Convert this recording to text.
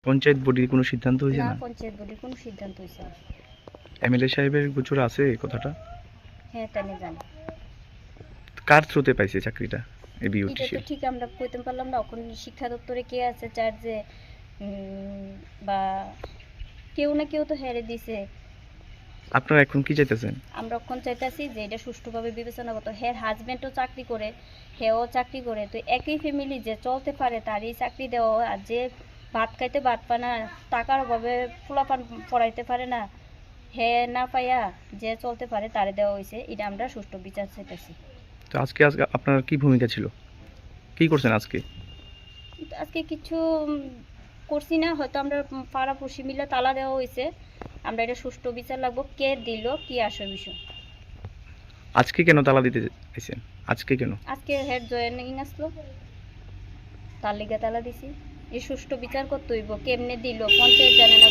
পঞ্চায়েত বডির কোনো সিদ্ধান্ত হয়েছে না, না? পঞ্চায়েত বডির কোনো সিদ্ধান্ত হয়েছে না। এমএলএ সাহেবের গোচর আছে এই কথাটা? হ্যাঁ, তাই আমি জানি। কার থ্রুতে পাইছে চাকরিটা এই এটা বিউটিশিয়ান? তো ঠিক আমরা কইতে পারলাম না। এখন শিক্ষা দপ্তরে কে আছে চার্জে, বা কেউ না কেউ তো হেরে দিছে। আপনারা এখন কি চাইতেছেন? আমরা এখন চাইতেছি যে এটা সুষ্ঠুভাবে বিবেচনা করতে। হের হাজব্যান্ডও চাকরি করে, হেও চাকরি করে, তো একই ফ্যামিলি যে চলতে পারে তারই চাকরি দেওয়া হয়। আর যে ভাত খাইতে ভাত পায় না, টাকার অভাবে পোলাপান পড়াইতে পারে না, হে না পাইয়া যে চলতে পারে তারে দেওয়া হয়েছে। এটা আমরা সুষ্ঠু বিচার চাইতেছি। তো আজকে আজকে আপনার কি ভূমিকা ছিল, কি করছেন আজকে? আজকে কিছু করছি না, হয়তো আমরা পাড়াপড়শি মিলে তালা দেওয়া হয়েছে। আমরা এটা সুষ্ঠু বিচার লাগবো, কে দিল কি আসল বিষয়। আজকে কেন তালা দিতে চাইছেন? আজকে কেন? আজকে হেড জয়েনিং আসলো, তার লিগে তালা দিছি। এই সুষ্ঠু বিচার করতে হইব, কেমনে দিল পঞ্চায়েত জানে না।